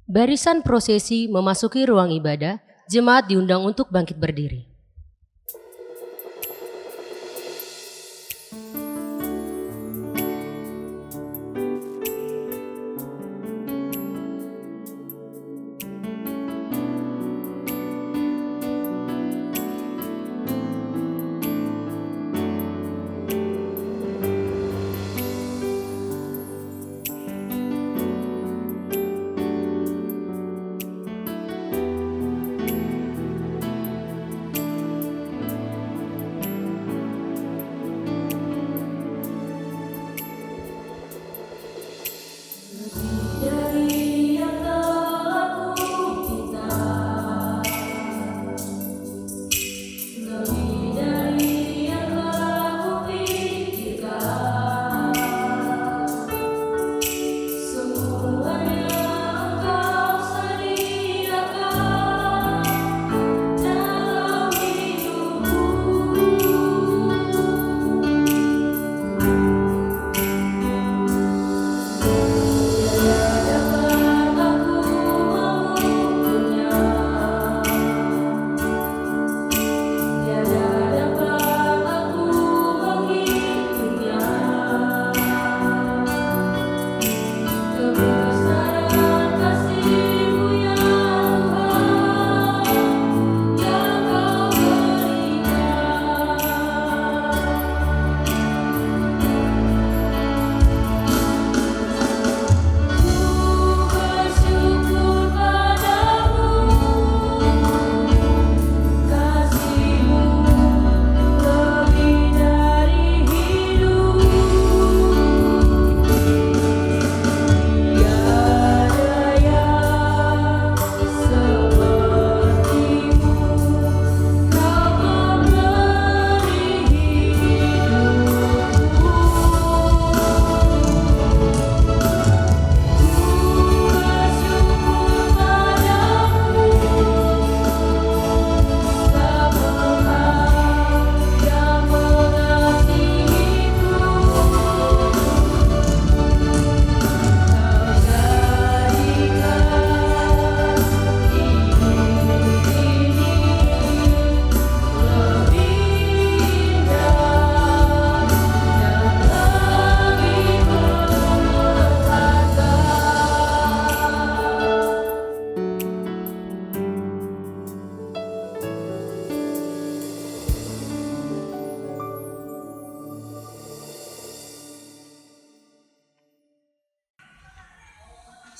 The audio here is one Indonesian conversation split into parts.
Barisan prosesi memasuki ruang ibadah, jemaat diundang untuk bangkit berdiri.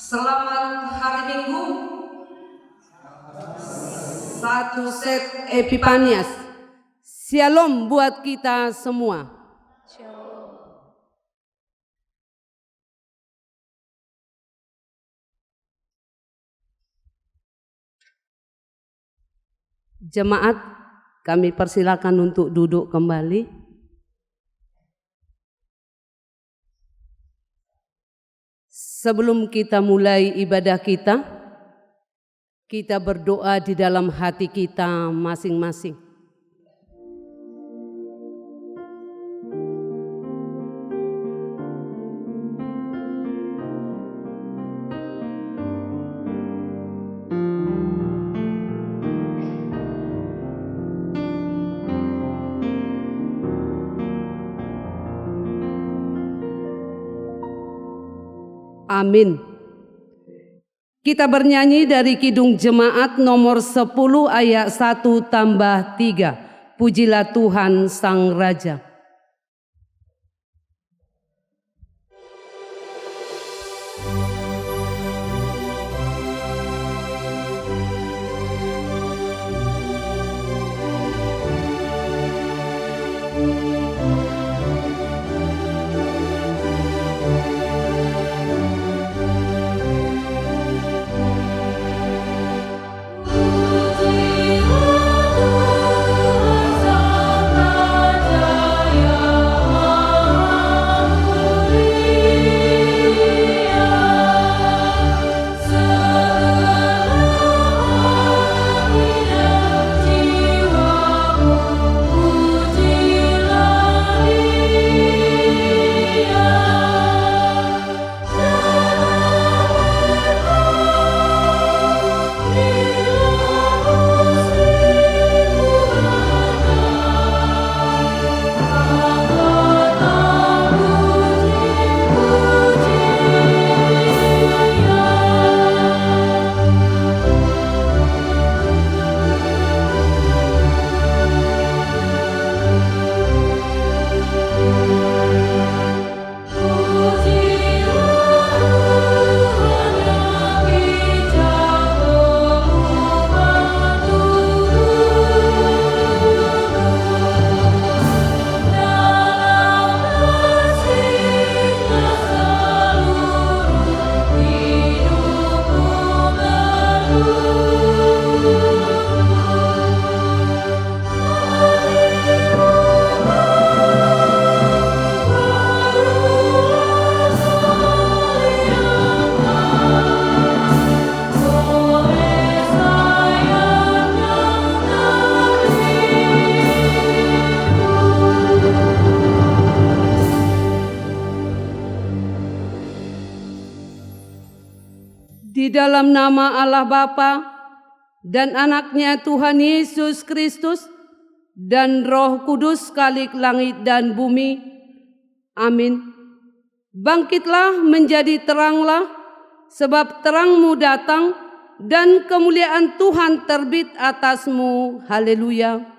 Selamat hari Minggu. Satu set Epifanias. Shalom buat kita semua. Jemaat, kami persilakan untuk duduk kembali. Sebelum kita mulai ibadah kita berdoa di dalam hati kita masing-masing. Amin. Kita bernyanyi dari Kidung Jemaat nomor 10 ayat 1 tambah 3. Pujilah Tuhan Sang Raja. Pujilah Tuhan Sang Raja. Di dalam nama Allah Bapa dan anaknya Tuhan Yesus Kristus dan Roh Kudus Khalik langit dan bumi. Amin. Bangkitlah menjadi teranglah, sebab terangmu datang dan kemuliaan Tuhan terbit atasmu. Haleluya.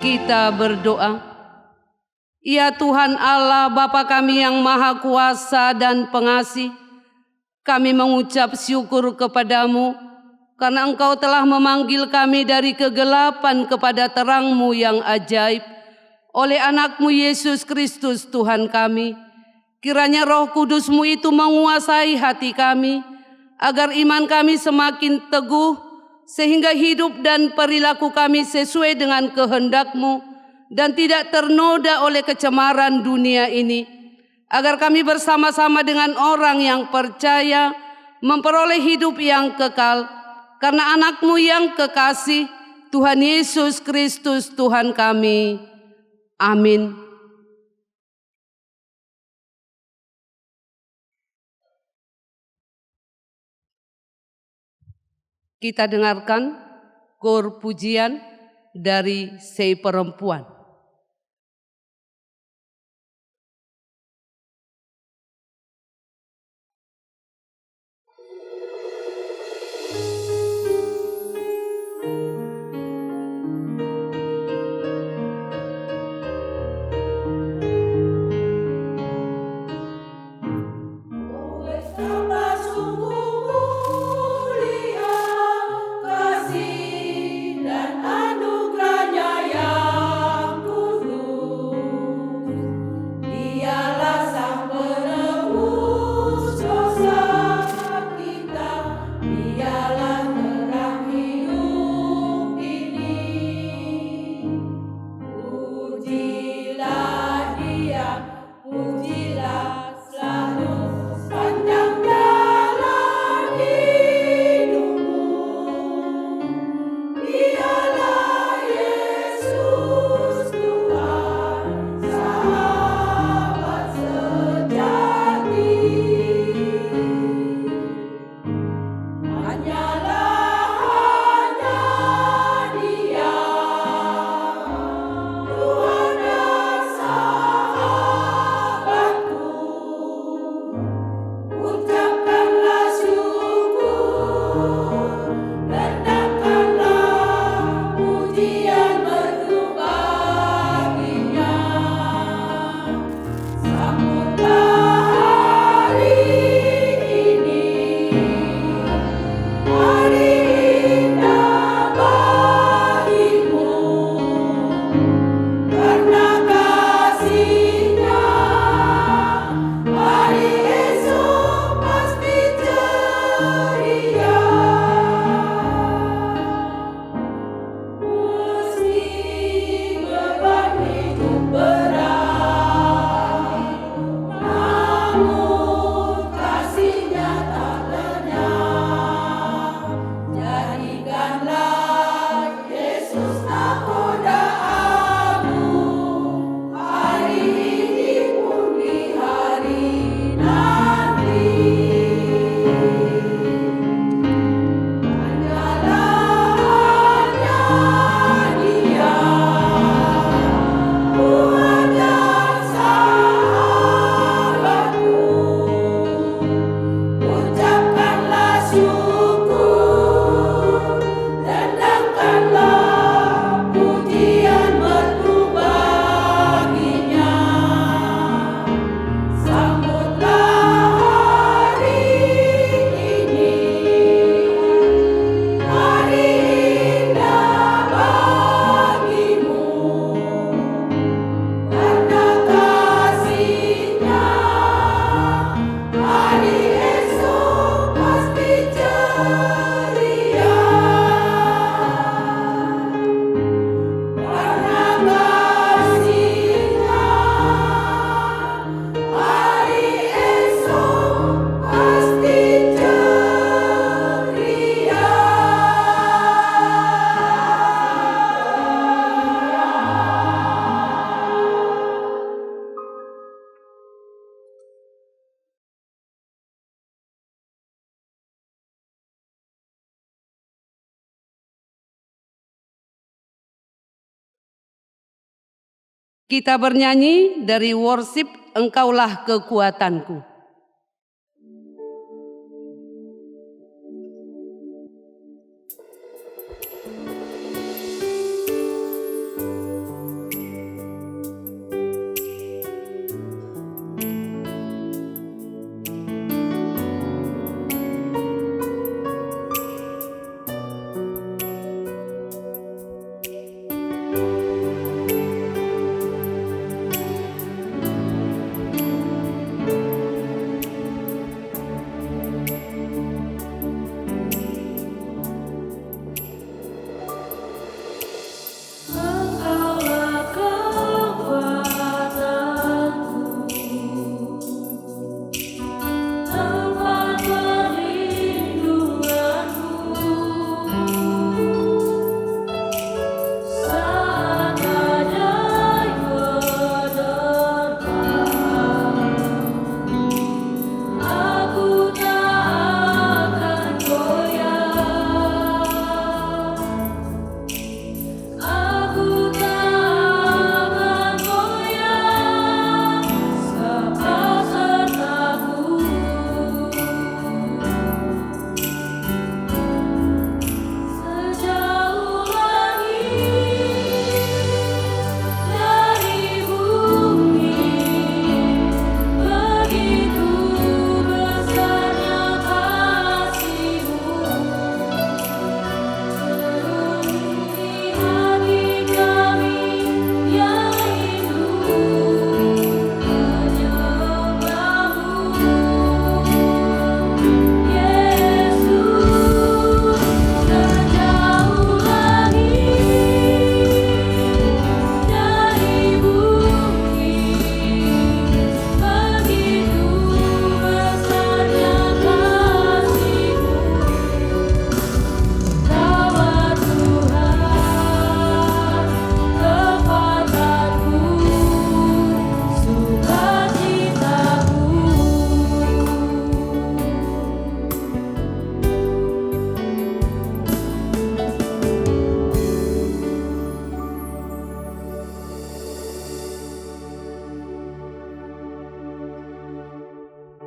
Kita berdoa. Ya Tuhan Allah Bapa kami yang Maha Kuasa dan Pengasih, kami mengucap syukur kepadamu karena Engkau telah memanggil kami dari kegelapan kepada terang-Mu yang ajaib oleh anak-Mu Yesus Kristus Tuhan kami. Kiranya Roh Kudus-Mu itu menguasai hati kami agar iman kami semakin teguh, sehingga hidup dan perilaku kami sesuai dengan kehendak-Mu dan tidak ternoda oleh kecemaran dunia ini, agar kami bersama-sama dengan orang yang percaya memperoleh hidup yang kekal karena anak-Mu yang kekasih, Tuhan Yesus Kristus Tuhan kami. Amin. Kita dengarkan kor pujian dari Si Perempuan. Dan anugerahnya yang Kita bernyanyi dari worship Engkaulah Kekuatanku.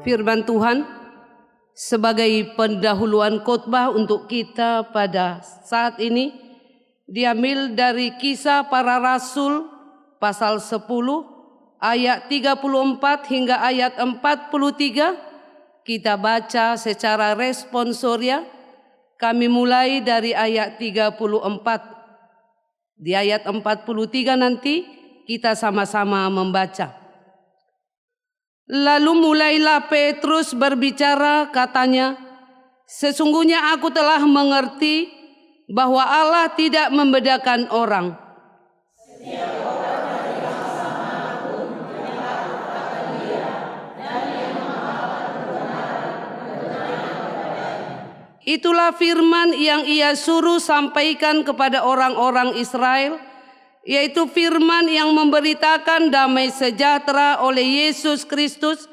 Firman Tuhan sebagai pendahuluan khotbah untuk kita pada saat ini diambil dari Kisah Para Rasul pasal 10 ayat 34 hingga ayat 43. Kita baca secara responsoria. Kami mulai dari ayat 34. Di ayat 43 nanti kita sama-sama membaca. Lalu mulailah Petrus berbicara, katanya, "Sesungguhnya aku telah mengerti bahwa Allah tidak membedakan orang. Itulah firman yang ia suruh sampaikan kepada orang-orang Israel, yaitu firman yang memberitakan damai sejahtera oleh Yesus Kristus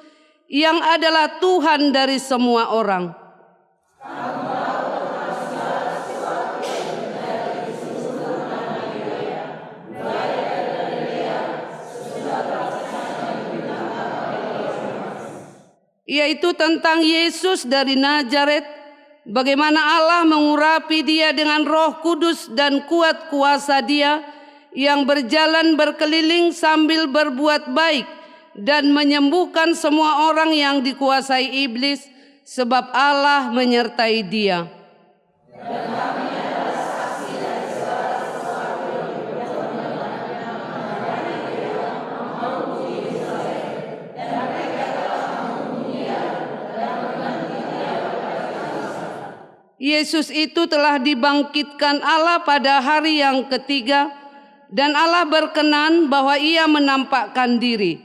yang adalah Tuhan dari semua orang. Yaitu tentang Yesus dari Nazaret, bagaimana Allah mengurapi dia dengan Roh Kudus dan kuat kuasa dia, yang berjalan berkeliling sambil berbuat baik dan menyembuhkan semua orang yang dikuasai iblis, sebab Allah menyertai dia." Yesus itu telah dibangkitkan Allah pada hari yang ketiga, dan Allah berkenan bahwa ia menampakkan diri.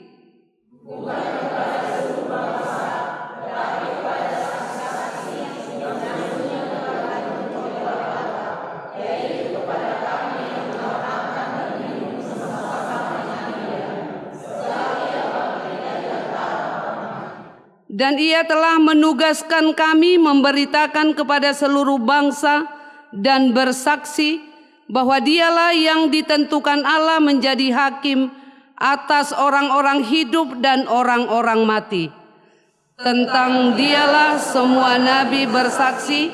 Dan ia telah menugaskan kami memberitakan kepada seluruh bangsa dan bersaksi bahwa dialah yang ditentukan Allah menjadi hakim atas orang-orang hidup dan orang-orang mati. Tentang dialah semua nabi bersaksi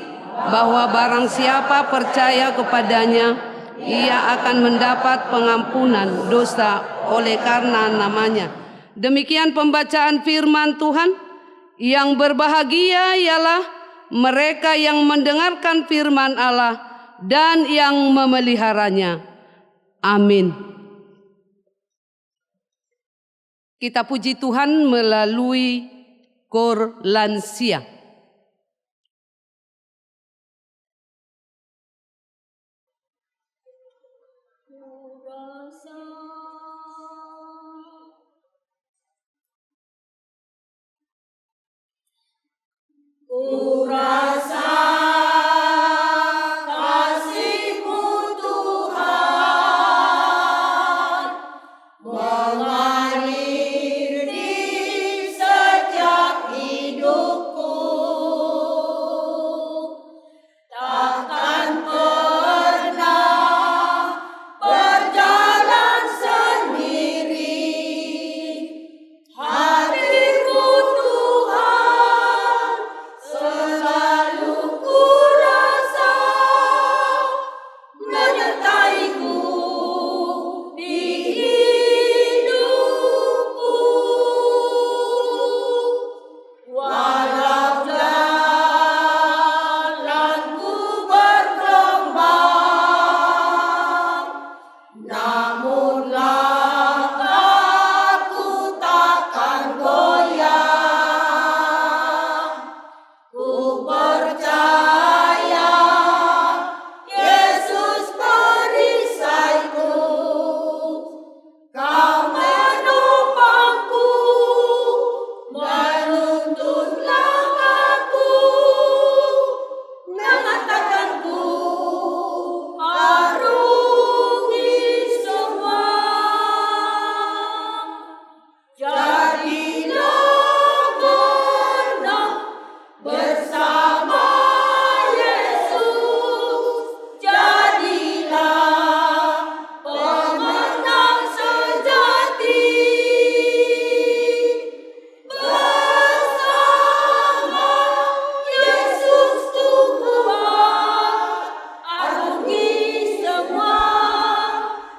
bahwa barang siapa percaya kepadanya, ia akan mendapat pengampunan dosa oleh karena namanya. Demikian pembacaan firman Tuhan. Yang berbahagia ialah mereka yang mendengarkan firman Allah dan yang memeliharanya. Amin. Kita puji Tuhan melalui Kor Lansia. Ku rasa kasih-Mu Tuhan mengalir di sejak hidupku, takkan pernah berjalan sendiri. Hatiku Tuhan selalu ku rasa menyertai-Ku di hidupku. Walau jalanku bergelombang, namun langkahku takkan goyah. Ku percaya Yesus perisaiku, Kau menopangku, menuntun langkahku, mengantarkanku arungi semua. Jadilah menang bersama Yesus, jadilah pemenang sejati. Bersama Yesus Tuhan, arungi semua,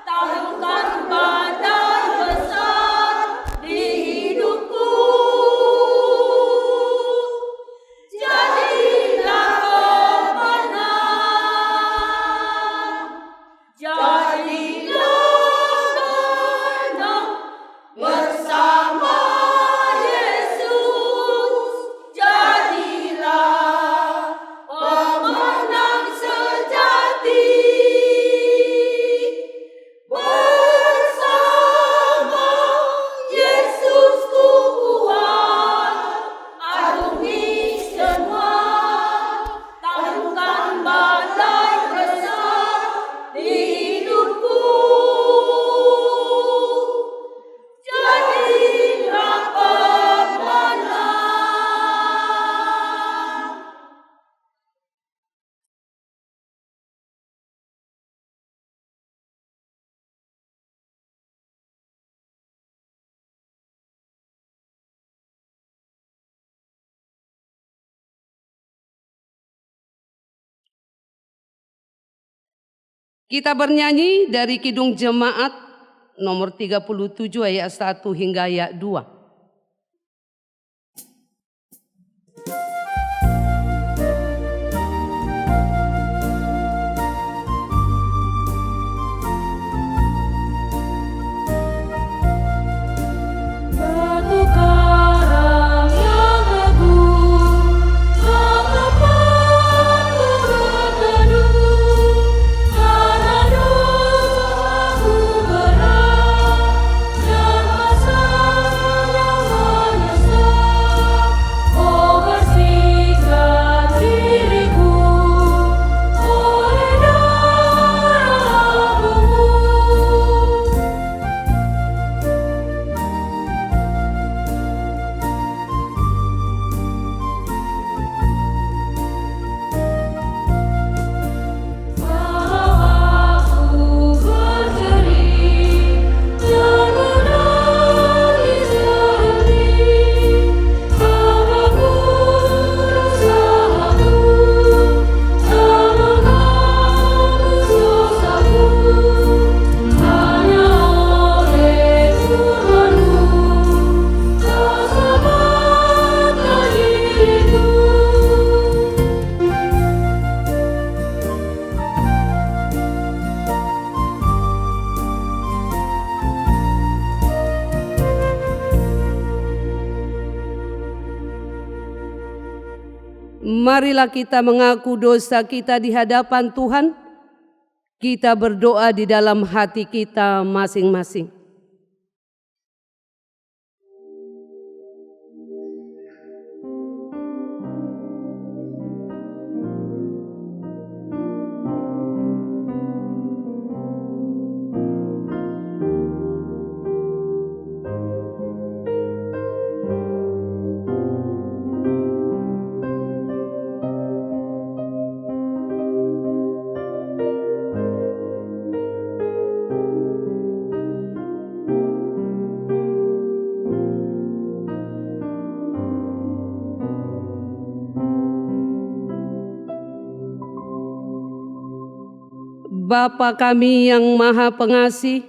taklukkan badai besar di hidupku. Jadilah pemenang, jadilah menang bersama Yesus, jadilah pemenang sejati. Bersama Yesus Tuhan, arungi semua, taklukkan badai besar di hidupku. Jadilah pemenang. Kita bernyanyi dari Kidung Jemaat nomor 37 ayat 1 hingga ayat 2. Batu karang yang agung, tempatku berteduh, karena dosaku berat dan masa marilah kita mengaku dosa kita di hadapan Tuhan. Kita berdoa di dalam hati kita masing-masing. Bapa kami yang Maha Pengasih,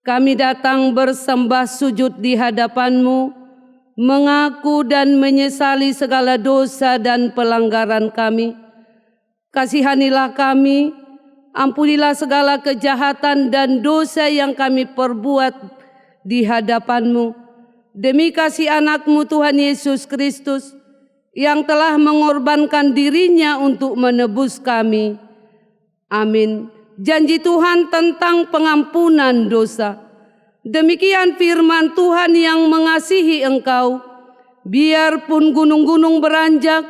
kami datang bersembah sujud di hadapan-Mu, mengaku dan menyesali segala dosa dan pelanggaran kami. Kasihanilah kami, ampunilah segala kejahatan dan dosa yang kami perbuat di hadapan-Mu. Demi kasih anak-Mu Tuhan Yesus Kristus, yang telah mengorbankan dirinya untuk menebus kami. Amin. Janji Tuhan tentang pengampunan dosa. Demikian firman Tuhan yang mengasihi engkau. Biarpun gunung-gunung beranjak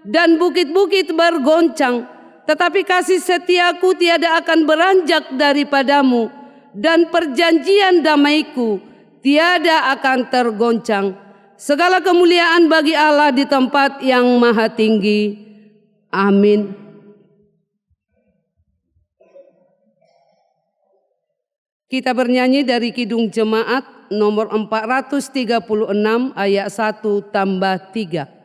dan bukit-bukit bergoncang, tetapi kasih setiaku tiada akan beranjak daripadamu, dan perjanjian damaiku tiada akan tergoncang. Segala kemuliaan bagi Allah di tempat yang maha tinggi. Amin. Kita bernyanyi dari Kidung Jemaat nomor 436 ayat 1 tambah 3.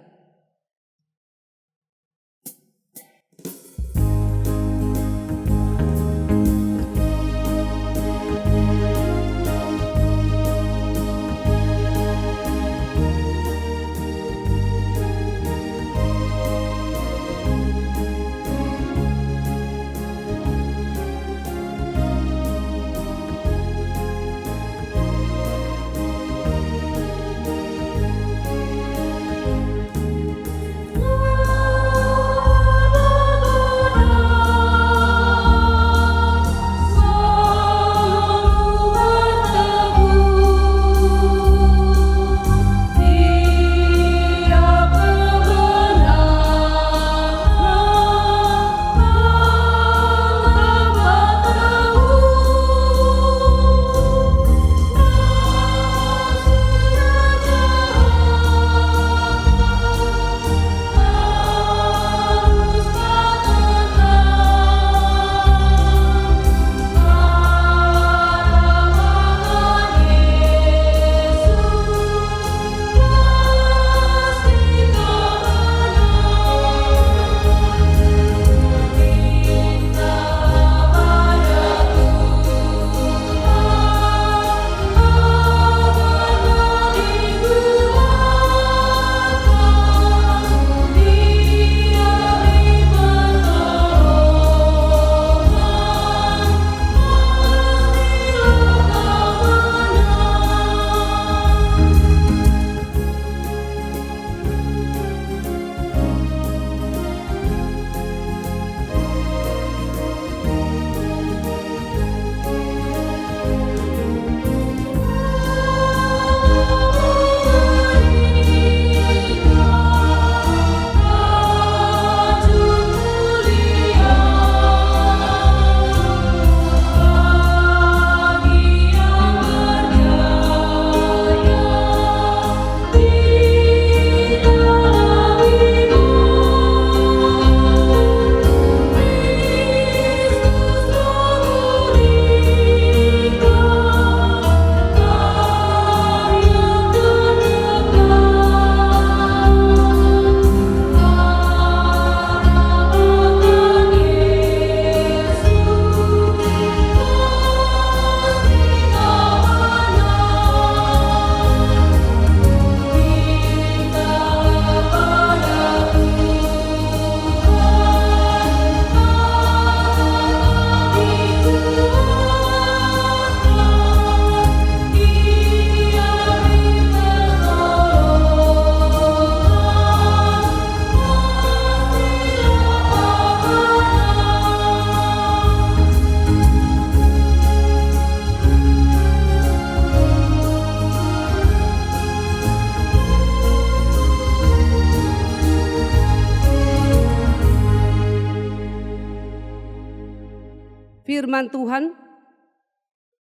firman Tuhan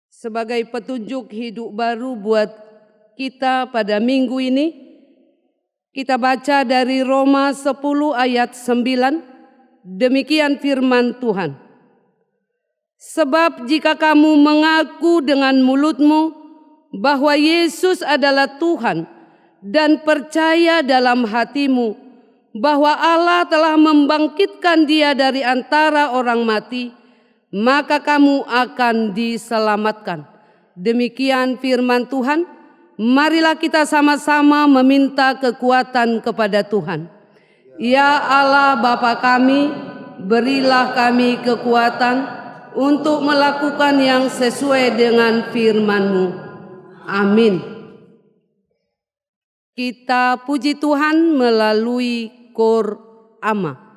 sebagai petunjuk hidup baru buat kita pada minggu ini. Kita baca dari Roma 10 ayat 9. Demikian firman Tuhan. Sebab jika kamu mengaku dengan mulutmu bahwa Yesus adalah Tuhan dan percaya dalam hatimu bahwa Allah telah membangkitkan Dia dari antara orang mati, maka kamu akan diselamatkan. Demikian firman Tuhan. Marilah kita sama-sama meminta kekuatan kepada Tuhan. Ya Allah Bapa kami, berilah kami kekuatan untuk melakukan yang sesuai dengan firman-Mu. Amin. Kita puji Tuhan melalui Kor Ama.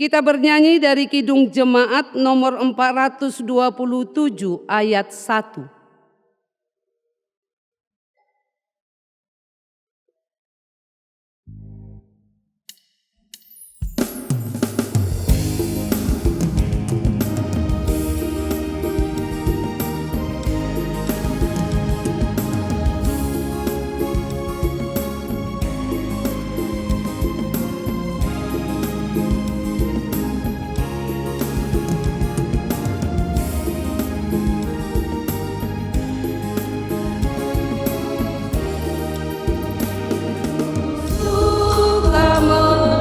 Kita bernyanyi dari Kidung Jemaat nomor 427 ayat 1. Suka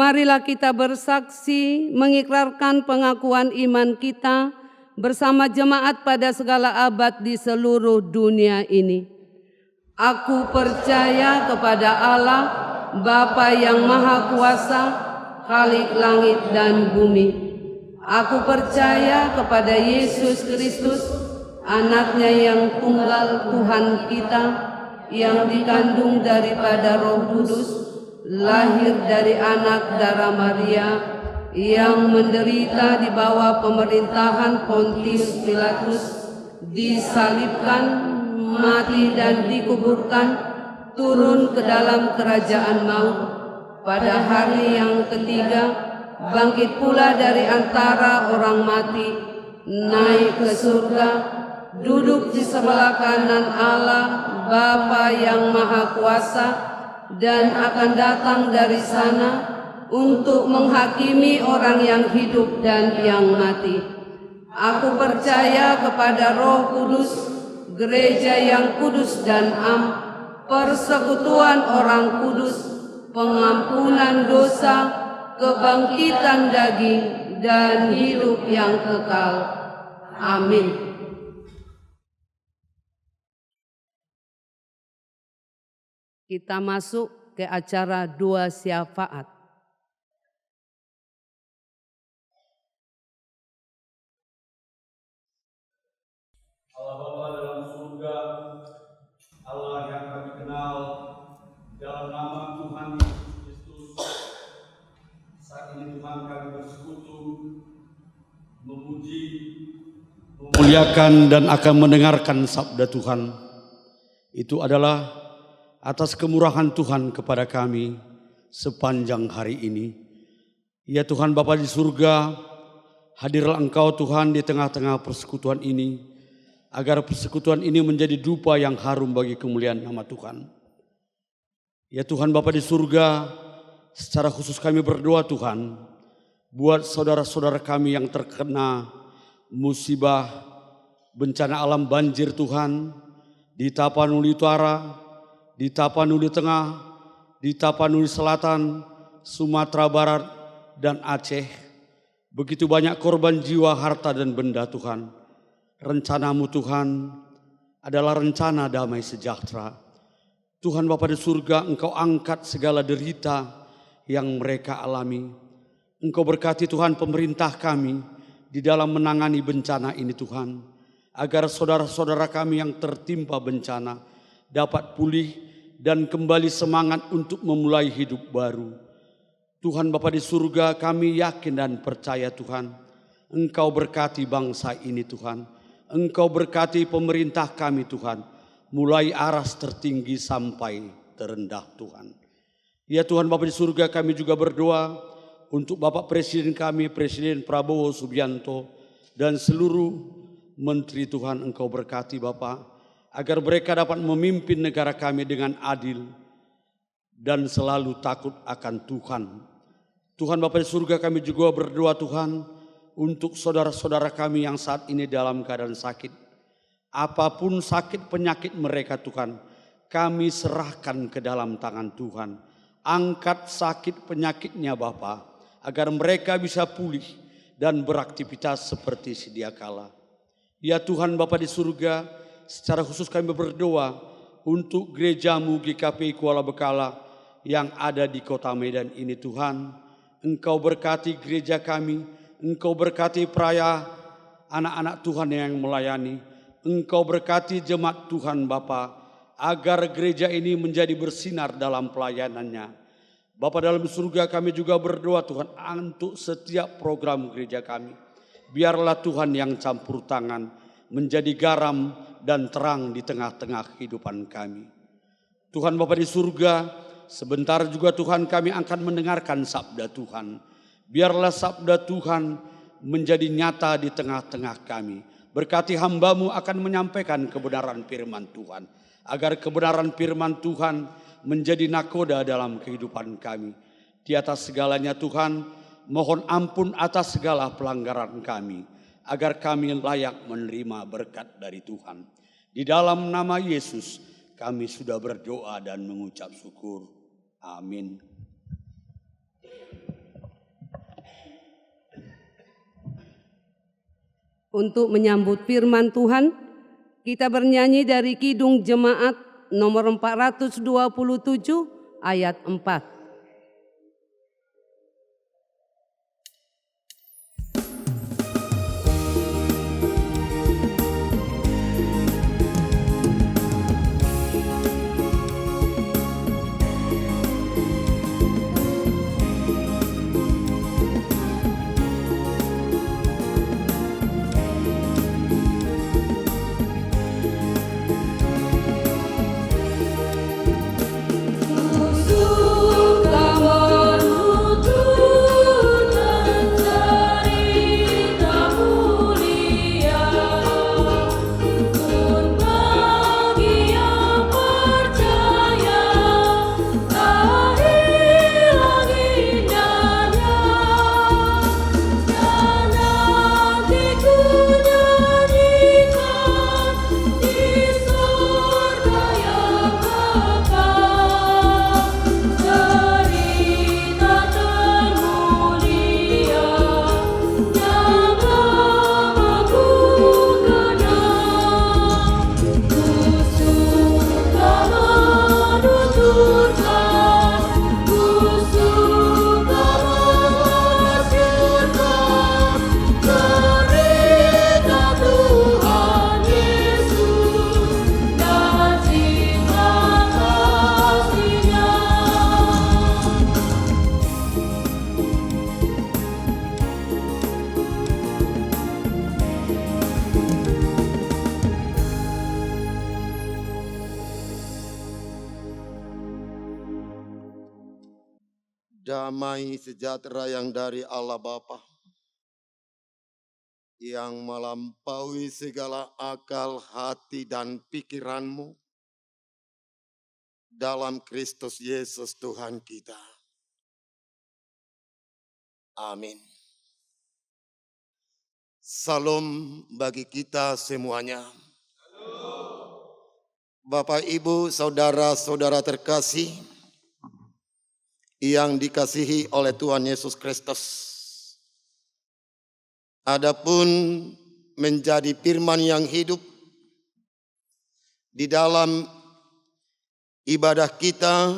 Marilah kita bersaksi mengikrarkan pengakuan iman kita bersama jemaat pada segala abad di seluruh dunia ini. Aku percaya kepada Allah, Bapa yang Maha Kuasa, Khalik langit dan bumi. Aku percaya kepada Yesus Kristus, Anaknya yang tunggal Tuhan kita, yang dikandung daripada Roh Kudus, lahir dari anak darah Maria, yang menderita di bawah pemerintahan Pontius Pilatus, disalibkan, mati dan dikuburkan, turun ke dalam kerajaan maut. Pada hari yang ketiga, bangkit pula dari antara orang mati, naik ke surga, duduk di sebelah kanan Allah, Bapa yang Maha Kuasa, dan akan datang dari sana untuk menghakimi orang yang hidup dan yang mati. Aku percaya kepada Roh Kudus, gereja yang kudus dan am, persekutuan orang kudus, pengampunan dosa, kebangkitan daging, dan hidup yang kekal. Amin. Kita masuk ke acara doa syafaat. Allah Bapa dalam surga, Allah yang kami kenal, dalam nama Tuhan Yesus Kristus, saat ini Tuhan kami bersekutu, memuji, memuliakan dan akan mendengarkan sabda Tuhan. Itu adalah atas kemurahan Tuhan kepada kami sepanjang hari ini. Ya Tuhan Bapa di surga, hadirlah Engkau Tuhan di tengah-tengah persekutuan ini, agar persekutuan ini menjadi dupa yang harum bagi kemuliaan nama Tuhan. Ya Tuhan Bapa di surga, secara khusus kami berdoa Tuhan, buat saudara-saudara kami yang terkena musibah bencana alam banjir Tuhan, di Tapanuli Utara, di Tapanuli Tengah, di Tapanuli Selatan, Sumatera Barat, dan Aceh. Begitu banyak korban jiwa, harta, dan benda Tuhan. Rencanamu Tuhan adalah rencana damai sejahtera. Tuhan Bapa di surga, Engkau angkat segala derita yang mereka alami. Engkau berkati Tuhan pemerintah kami di dalam menangani bencana ini Tuhan. Agar saudara-saudara kami yang tertimpa bencana dapat pulih dan kembali semangat untuk memulai hidup baru. Tuhan Bapa di surga, kami yakin dan percaya Tuhan, Engkau berkati bangsa ini Tuhan. Engkau berkati pemerintah kami Tuhan, mulai aras tertinggi sampai terendah Tuhan. Ya Tuhan Bapa di surga, kami juga berdoa untuk Bapak Presiden kami, Presiden Prabowo Subianto, dan seluruh menteri Tuhan. Engkau berkati Bapak, agar mereka dapat memimpin negara kami dengan adil dan selalu takut akan Tuhan. Tuhan Bapa di surga, kami juga berdoa Tuhan untuk saudara-saudara kami yang saat ini dalam keadaan sakit. Apapun sakit penyakit mereka Tuhan, kami serahkan ke dalam tangan Tuhan. Angkat sakit penyakitnya Bapa, agar mereka bisa pulih dan beraktivitas seperti sedia kala. Ya Tuhan Bapa di surga, secara khusus kami berdoa untuk gerejamu GKPI Kuala Bekala yang ada di kota Medan ini Tuhan. Engkau berkati gereja kami, Engkau berkati peraya anak-anak Tuhan yang melayani. Engkau berkati jemaat Tuhan Bapa, agar gereja ini menjadi bersinar dalam pelayanannya. Bapa dalam surga, kami juga berdoa Tuhan untuk setiap program gereja kami. Biarlah Tuhan yang campur tangan, menjadi garam dan terang di tengah-tengah kehidupan kami. Tuhan Bapa di surga, sebentar juga Tuhan kami akan mendengarkan sabda Tuhan. Biarlah sabda Tuhan menjadi nyata di tengah-tengah kami. Berkati hamba-Mu akan menyampaikan kebenaran firman Tuhan, agar kebenaran firman Tuhan menjadi nakoda dalam kehidupan kami. Di atas segalanya Tuhan, mohon ampun atas segala pelanggaran kami, agar kami layak menerima berkat dari Tuhan. Di dalam nama Yesus kami sudah berdoa dan mengucap syukur. Amin. Untuk menyambut firman Tuhan, kita bernyanyi dari Kidung Jemaat nomor 427 ayat 4. Damai sejahtera yang dari Allah Bapa, yang melampaui segala akal, hati, dan pikiranmu, dalam Kristus Yesus Tuhan kita. Amin. Salam bagi kita semuanya. Bapak, Ibu, saudara-saudara terkasih, yang dikasihi oleh Tuhan Yesus Kristus. Adapun menjadi firman yang hidup di dalam ibadah kita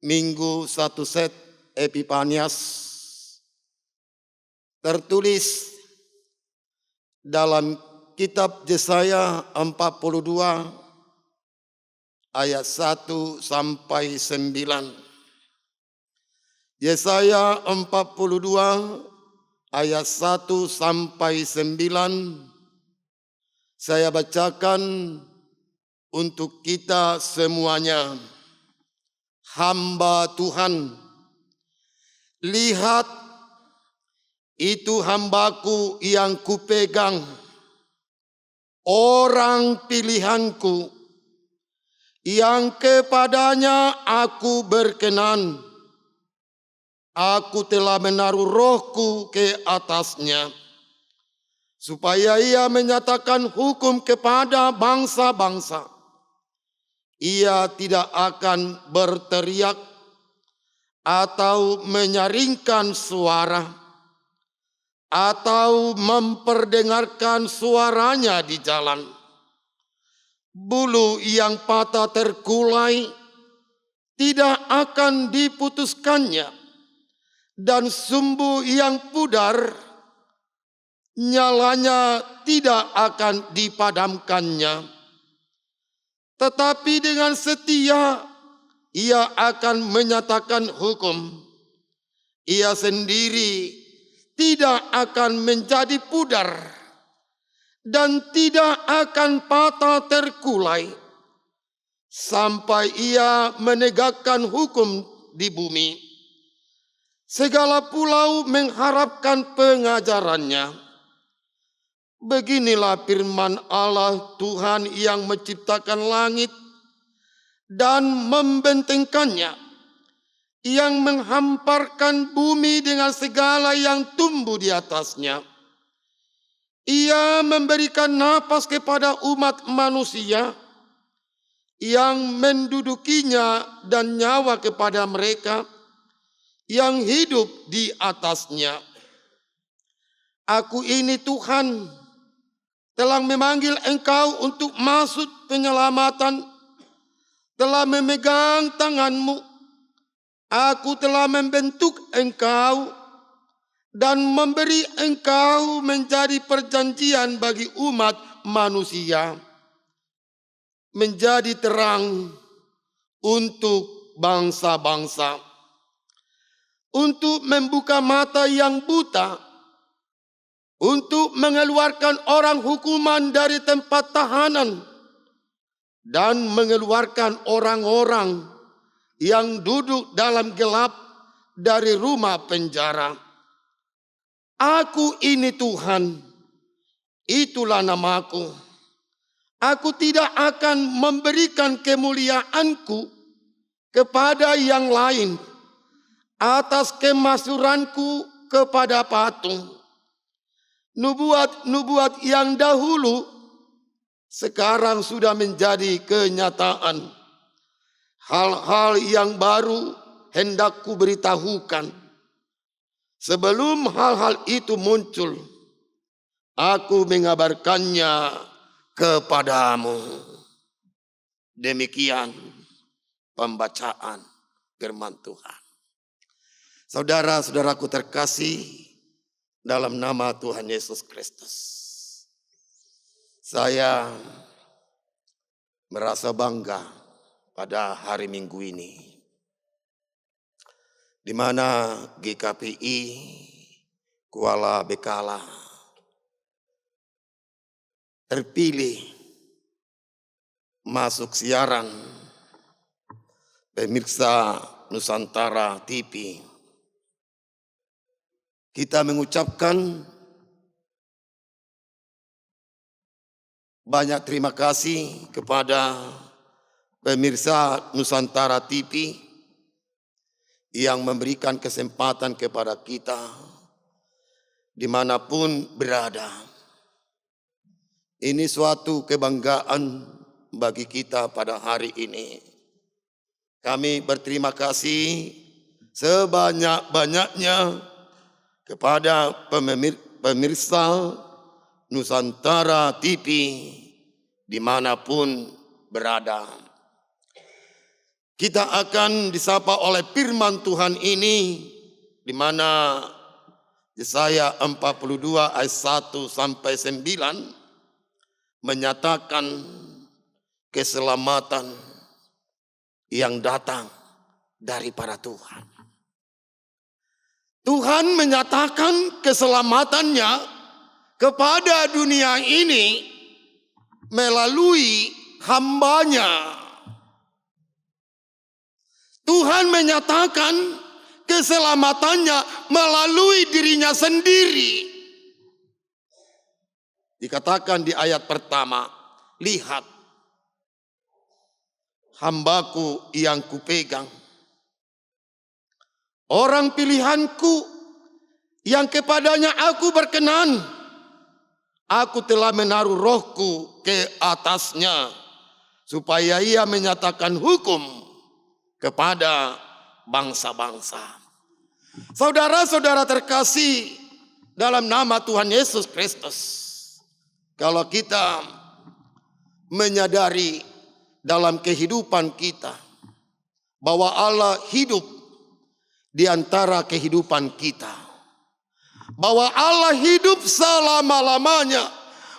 Minggu 1 Set Epifanias, tertulis dalam kitab Yesaya 42 ayat 1 sampai 9. Yesaya 42 ayat 1 sampai 9 saya bacakan untuk kita semuanya. Hamba Tuhan, lihat itu hambaku yang kupegang, orang pilihanku, yang kepadanya aku berkenan. Aku telah menaruh rohku ke atasnya, supaya ia menyatakan hukum kepada bangsa-bangsa. Ia tidak akan berteriak atau menyaringkan suara, atau memperdengarkan suaranya di jalan. Bulu yang patah terkulai tidak akan diputuskannya, dan sumbu yang pudar nyalanya tidak akan dipadamkannya. Tetapi dengan setia ia akan menyatakan hukum. Ia sendiri tidak akan menjadi pudar dan tidak akan patah terkulai sampai ia menegakkan hukum di bumi. Segala pulau mengharapkan pengajarannya. Beginilah firman Allah Tuhan yang menciptakan langit dan membentengkannya, yang menghamparkan bumi dengan segala yang tumbuh di atasnya. Ia memberikan napas kepada umat manusia, yang mendudukinya, dan nyawa kepada mereka yang hidup di atasnya. Aku ini Tuhan telah memanggil engkau untuk maksud penyelamatan, telah memegang tanganmu. Aku telah membentuk engkau dan memberi engkau menjadi perjanjian bagi umat manusia, menjadi terang untuk bangsa-bangsa, untuk membuka mata yang buta, untuk mengeluarkan orang hukuman dari tempat tahanan, dan mengeluarkan orang-orang yang duduk dalam gelap dari rumah penjara. Aku ini Tuhan, itulah namaku. Aku tidak akan memberikan kemuliaanku kepada yang lain atas kemasyhuranku kepada patung. Nubuat-nubuat yang dahulu sekarang sudah menjadi kenyataan. Hal-hal yang baru hendak ku beritahukan. Sebelum hal-hal itu muncul, aku mengabarkannya kepadamu. Demikian pembacaan firman Tuhan. Saudara-saudaraku terkasih, dalam nama Tuhan Yesus Kristus, saya merasa bangga pada hari Minggu ini, di mana GKPI Kuala Bekala terpilih masuk siaran pemirsa Nusantara TV. Kita mengucapkan banyak terima kasih kepada pemirsa Nusantara TV yang memberikan kesempatan kepada kita dimanapun berada. Ini suatu kebanggaan bagi kita pada hari ini. Kami berterima kasih sebanyak-banyaknya kepada pemirsa Nusantara TV dimanapun berada. Kita akan disapa oleh firman Tuhan ini, di mana Yesaya 42 ayat 1 sampai 9 menyatakan keselamatan yang datang daripada Tuhan. Tuhan menyatakan keselamatannya kepada dunia ini melalui hambanya. Tuhan menyatakan keselamatannya melalui dirinya sendiri. Dikatakan di ayat pertama, lihat hambaku yang kupegang, orang pilihanku yang kepadanya aku berkenan. Aku telah menaruh rohku ke atasnya, supaya ia menyatakan hukum kepada bangsa-bangsa. Saudara-saudara terkasih dalam nama Tuhan Yesus Kristus, kalau kita menyadari dalam kehidupan kita bahwa Allah hidup di antara kehidupan kita, bahwa Allah hidup selama-lamanya,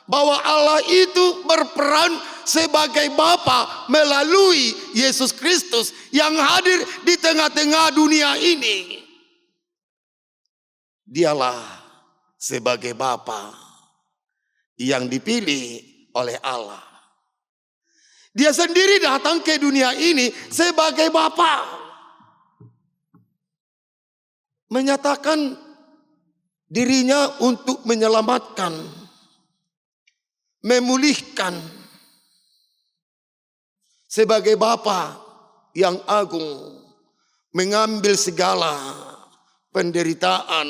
bahwa Allah itu berperan sebagai Bapa melalui Yesus Kristus yang hadir di tengah-tengah dunia ini. Dialah sebagai Bapa yang dipilih oleh Allah. Dia sendiri datang ke dunia ini sebagai Bapa, menyatakan dirinya untuk menyelamatkan, memulihkan, sebagai Bapa yang agung, mengambil segala penderitaan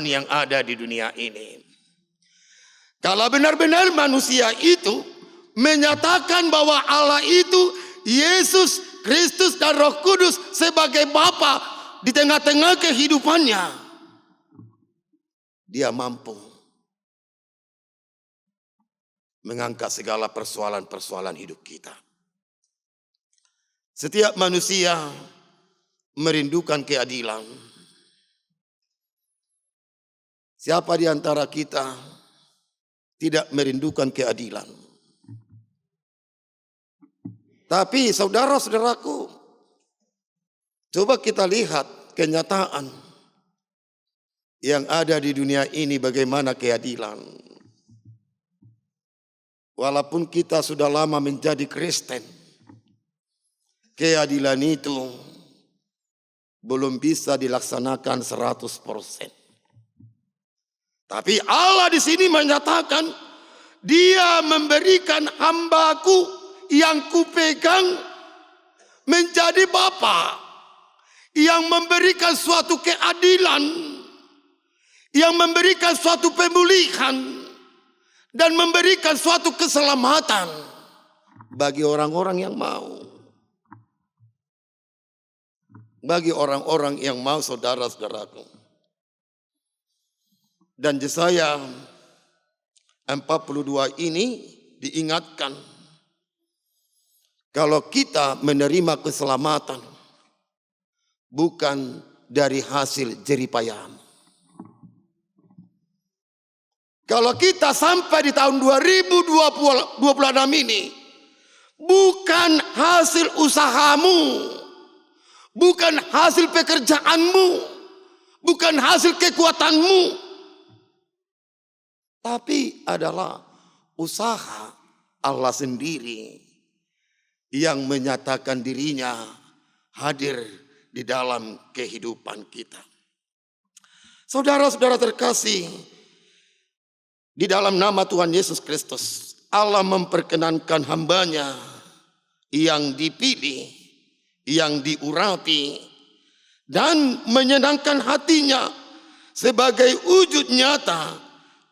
yang ada di dunia ini. Kalau benar-benar manusia itu menyatakan bahwa Allah itu Yesus Kristus dan Roh Kudus sebagai Bapa di tengah-tengah kehidupannya, Dia mampu mengangkat segala persoalan-persoalan hidup kita. Setiap manusia merindukan keadilan. Siapa di antara kita tidak merindukan keadilan? Tapi saudara-saudaraku, coba kita lihat kenyataan yang ada di dunia ini, bagaimana keadilan. Walaupun kita sudah lama menjadi Kristen, keadilan itu belum bisa dilaksanakan 100%. Tapi Allah di sini menyatakan, Dia memberikan hambaku yang kupegang menjadi Bapa, yang memberikan suatu keadilan, yang memberikan suatu pemulihan, dan memberikan suatu keselamatan bagi orang-orang yang mau. Bagi orang-orang yang mau, saudara-saudaraku. Dan Yesaya 42 ini diingatkan, kalau kita menerima keselamatan bukan dari hasil jeripayah. Kalau kita sampai di tahun 2026 ini, bukan hasil usahamu, bukan hasil pekerjaanmu, bukan hasil kekuatanmu, tapi adalah usaha Allah sendiri yang menyatakan dirinya hadir di dalam kehidupan kita. Saudara-saudara terkasih, di dalam nama Tuhan Yesus Kristus, Allah memperkenankan hambanya yang dipilih, yang diurapi, dan menyenangkan hatinya sebagai wujud nyata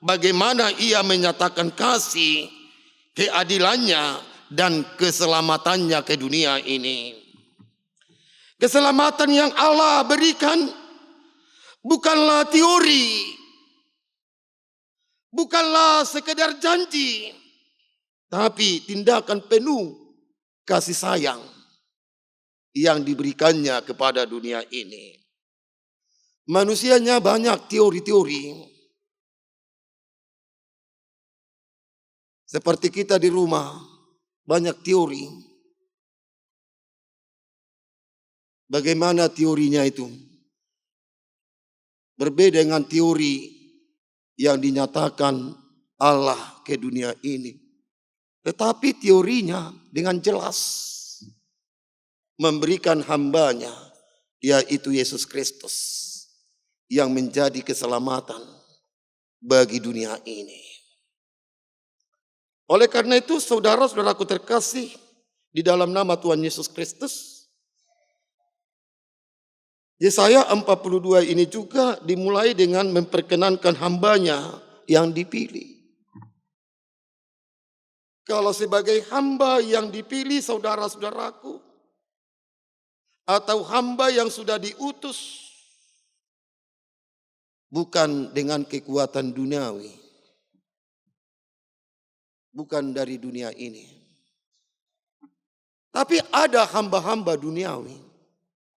bagaimana Ia menyatakan kasih, keadilannya, dan keselamatannya ke dunia ini. Keselamatan yang Allah berikan bukanlah teori, bukanlah sekedar janji, tapi tindakan penuh kasih sayang yang diberikannya kepada dunia ini. Manusianya banyak teori-teori. Seperti kita di rumah, banyak teori. Bagaimana teorinya itu? Berbeda dengan teori yang dinyatakan Allah ke dunia ini. Tetapi teorinya dengan jelas memberikan hambanya, yaitu Yesus Kristus, yang menjadi keselamatan bagi dunia ini. Oleh karena itu, saudara-saudaraku terkasih, di dalam nama Tuhan Yesus Kristus, Yesaya 42 ini juga dimulai dengan memperkenankan hambanya yang dipilih. Kalau sebagai hamba yang dipilih, saudara-saudaraku, atau hamba yang sudah diutus, bukan dengan kekuatan duniawi, bukan dari dunia ini. Tapi ada hamba-hamba duniawi.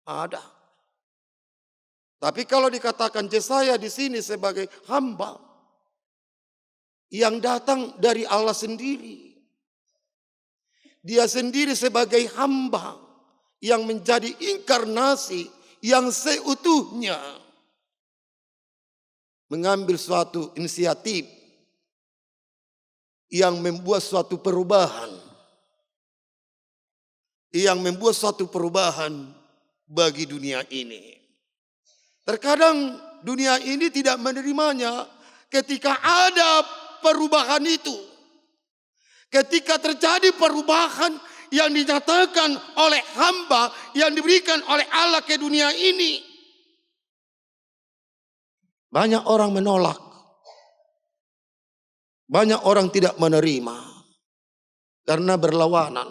Ada. Tapi kalau dikatakan Yesaya di sini sebagai hamba yang datang dari Allah sendiri. Dia sendiri sebagai hamba yang menjadi inkarnasi yang seutuhnya mengambil suatu inisiatif yang membuat suatu perubahan. Yang membuat suatu perubahan bagi dunia ini. Terkadang dunia ini tidak menerimanya ketika ada perubahan itu. Ketika terjadi perubahan yang dinyatakan oleh hamba yang diberikan oleh Allah ke dunia ini. Banyak orang menolak. Banyak orang tidak menerima karena berlawanan.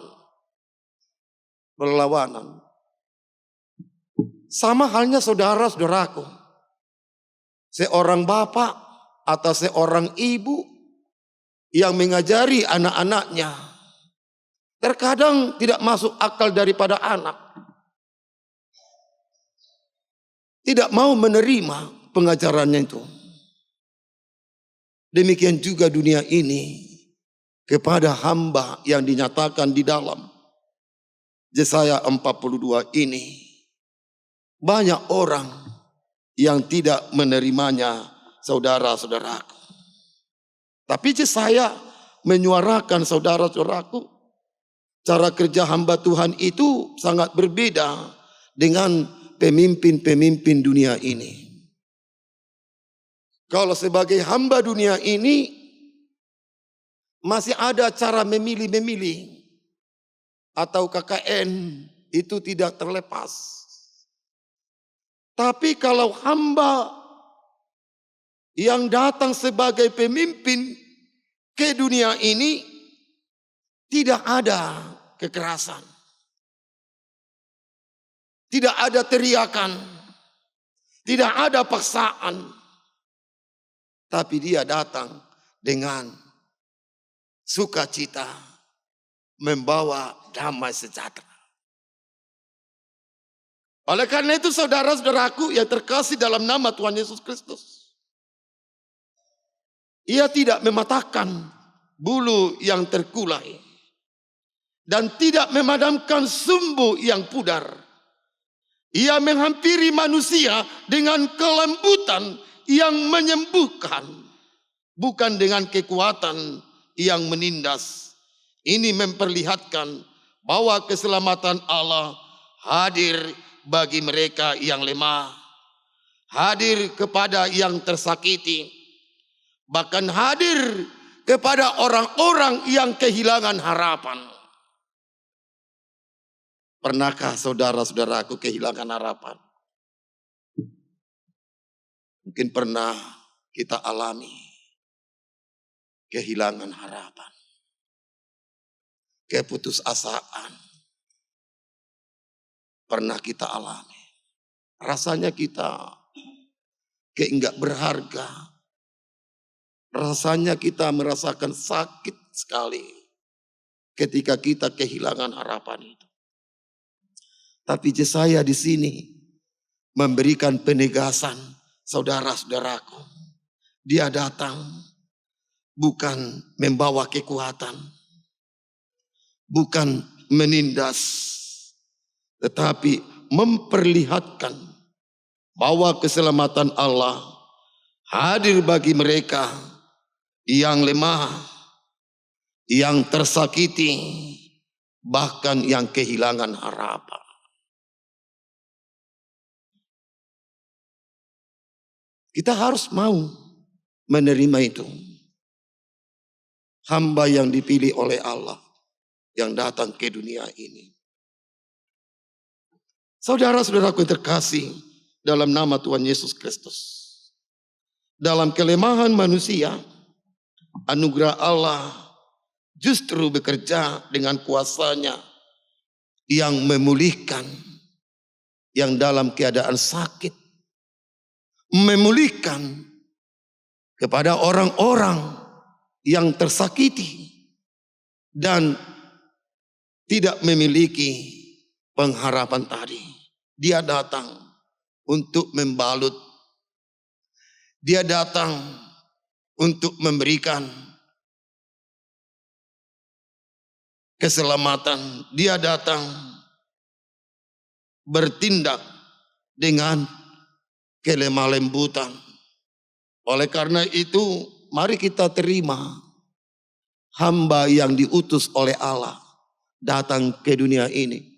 Berlawanan. Sama halnya saudara-saudaraku. Seorang bapak atas seorang ibu yang mengajari anak-anaknya. Terkadang tidak masuk akal daripada anak. Tidak mau menerima pengajarannya itu. Demikian juga dunia ini kepada hamba yang dinyatakan di dalam Yesaya 42 ini. Banyak orang yang tidak menerimanya, saudara-saudaraku. Tapi Yesaya menyuarakan, saudara-saudaraku, cara kerja hamba Tuhan itu sangat berbeda dengan pemimpin-pemimpin dunia ini. Kalau sebagai hamba dunia ini masih ada cara memilih-memilih atau KKN itu tidak terlepas. Tapi kalau hamba yang datang sebagai pemimpin ke dunia ini tidak ada kekerasan. Tidak ada teriakan. Tidak ada paksaan. Tapi dia datang dengan sukacita membawa damai sejahtera. Oleh karena itu saudara-saudaraku yang terkasih dalam nama Tuhan Yesus Kristus. Ia tidak mematahkan bulu yang terkulai. Dan tidak memadamkan sumbu yang pudar. Ia menghampiri manusia dengan kelembutan yang menyembuhkan. Bukan dengan kekuatan yang menindas. Ini memperlihatkan bahwa keselamatan Allah hadir bagi mereka yang lemah, hadir kepada yang tersakiti, bahkan hadir kepada orang-orang yang kehilangan harapan. Pernahkah saudara-saudaraku kehilangan harapan? Mungkin pernah kita alami kehilangan harapan, keputusasaan. Pernah kita alami. Rasanya kita kayak enggak berharga. Rasanya kita merasakan sakit sekali ketika kita kehilangan harapan itu. Tapi Yesaya di sini memberikan penegasan, saudara-saudaraku. Dia datang bukan membawa kekuatan, bukan menindas, tetapi memperlihatkan bahwa keselamatan Allah hadir bagi mereka yang lemah, yang tersakiti, bahkan yang kehilangan harapan. Kita harus mau menerima itu. Hamba yang dipilih oleh Allah yang datang ke dunia ini. Saudara-saudaraku yang terkasih dalam nama Tuhan Yesus Kristus. Dalam kelemahan manusia, anugerah Allah justru bekerja dengan kuasanya yang memulihkan yang dalam keadaan sakit. Memulihkan kepada orang-orang yang tersakiti dan tidak memiliki pengharapan tadi. Dia datang untuk membalut. Dia datang untuk memberikan keselamatan. Dia datang bertindak dengan kelemah lembutan. Oleh karena itu, mari kita terima hamba yang diutus oleh Allah datang ke dunia ini.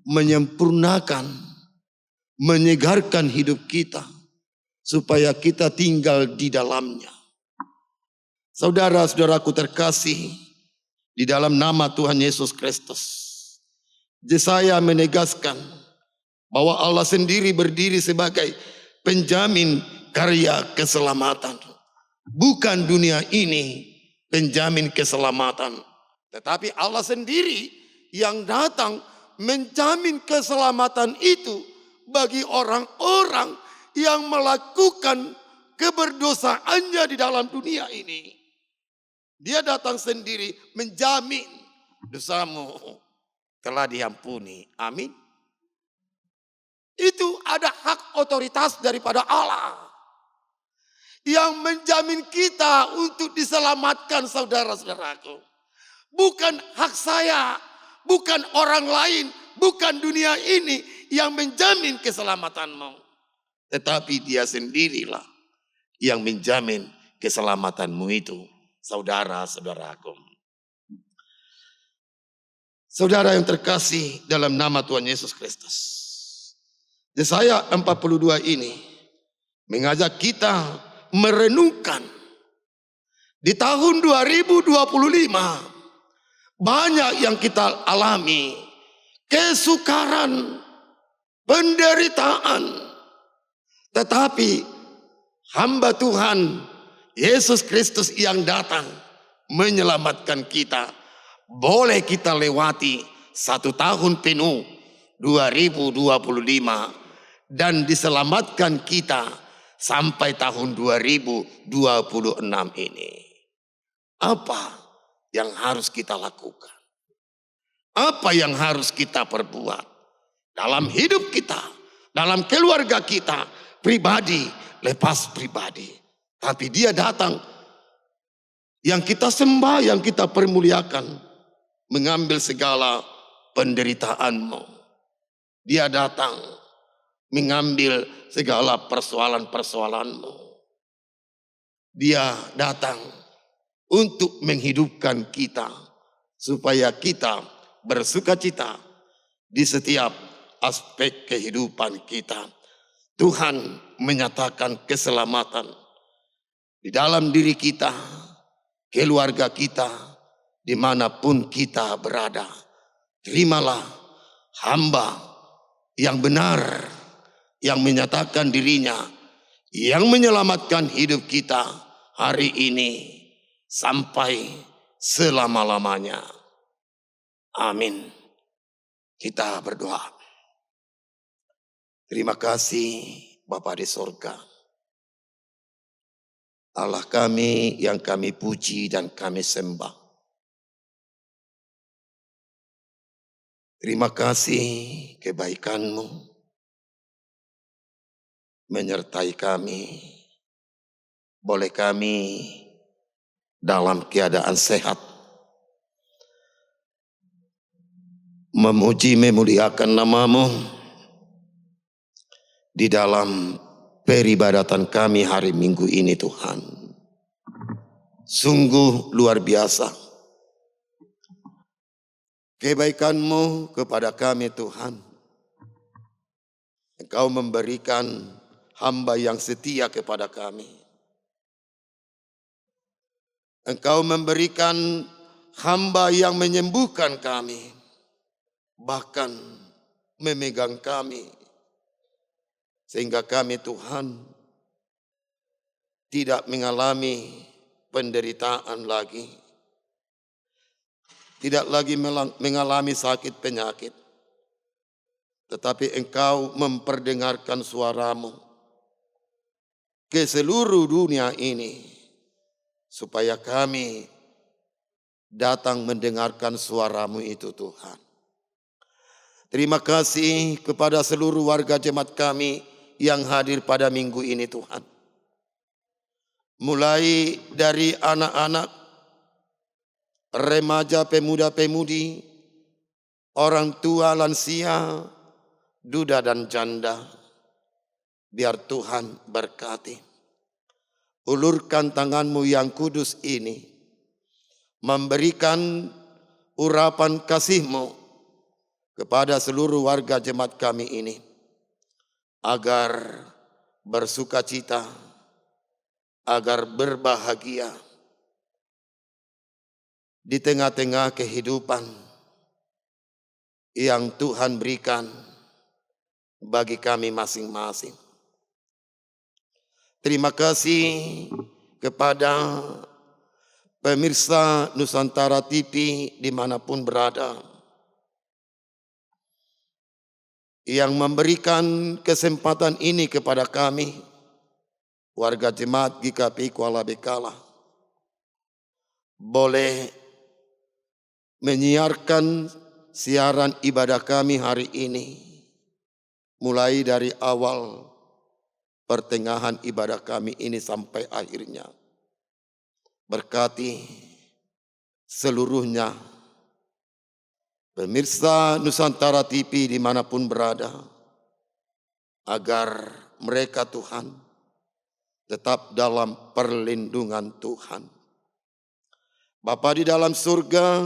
Menyempurnakan, menyegarkan hidup kita supaya kita tinggal di dalamnya. Saudara-saudaraku terkasih di dalam nama Tuhan Yesus Kristus, Yesaya menegaskan bahwa Allah sendiri berdiri sebagai penjamin karya keselamatan. Bukan dunia ini penjamin keselamatan, tetapi Allah sendiri yang datang menjamin keselamatan itu bagi orang-orang yang melakukan keberdosaannya di dalam dunia ini. Dia datang sendiri menjamin dosamu telah diampuni. Amin. Itu ada hak otoritas daripada Allah yang menjamin kita untuk diselamatkan, saudara-saudaraku. Bukan hak saya, bukan orang lain, bukan dunia ini yang menjamin keselamatanmu. Tetapi Dia sendirilah yang menjamin keselamatanmu itu, saudara-saudaraku. Saudara yang terkasih dalam nama Tuhan Yesus Kristus. Yesaya 42 ini mengajak kita merenungkan di tahun 2025 banyak yang kita alami, kesukaran, penderitaan. Tetapi hamba Tuhan Yesus Kristus yang datang menyelamatkan kita, boleh kita lewati 1 tahun penuh 2025 dan diselamatkan kita sampai tahun 2026 ini. Apa yang harus kita lakukan? Apa yang harus kita perbuat dalam hidup kita, dalam keluarga kita, pribadi lepas pribadi. Tapi Dia datang yang kita sembah, yang kita permuliakan, mengambil segala penderitaanmu. Dia datang mengambil segala persoalan-persoalanmu. Dia datang untuk menghidupkan kita supaya kita bersukacita di setiap aspek kehidupan kita. Tuhan menyatakan keselamatan di dalam diri kita, keluarga kita, dimanapun kita berada. Terimalah hamba yang benar, yang menyatakan dirinya, yang menyelamatkan hidup kita hari ini sampai selama-lamanya. Amin. Kita berdoa. Terima kasih Bapa di sorga. Allah kami yang kami puji dan kami sembah. Terima kasih kebaikan-Mu menyertai kami. Boleh kami dalam keadaan sehat memuji memuliakan nama-Mu di dalam peribadatan kami hari Minggu ini Tuhan. Sungguh luar biasa kebaikan-Mu kepada kami Tuhan. Engkau memberikan hamba yang setia kepada kami. Engkau memberikan hamba yang menyembuhkan kami, bahkan memegang kami, sehingga kami Tuhan tidak mengalami penderitaan lagi, tidak lagi mengalami sakit penyakit, tetapi Engkau memperdengarkan suara-Mu ke seluruh dunia ini, supaya kami datang mendengarkan suara-Mu itu Tuhan. Terima kasih kepada seluruh warga jemaat kami yang hadir pada minggu ini Tuhan. Mulai dari anak-anak, remaja, pemuda-pemudi, orang tua, lansia, duda dan janda. Biar Tuhan berkati. Ulurkan tangan-Mu yang kudus ini, memberikan urapan kasih-Mu kepada seluruh warga jemaat kami ini, agar bersukacita, agar berbahagia di tengah-tengah kehidupan yang Tuhan berikan bagi kami masing-masing. Terima kasih kepada pemirsa Nusantara TV dimanapun berada, yang memberikan kesempatan ini kepada kami warga jemaat GKPI Kuala Bekala boleh menyiarkan siaran ibadah kami hari ini, mulai dari awal pertengahan ibadah kami ini sampai akhirnya. Berkati seluruhnya pemirsa Nusantara TV dimanapun berada, agar mereka Tuhan tetap dalam perlindungan Tuhan. Bapa di dalam surga,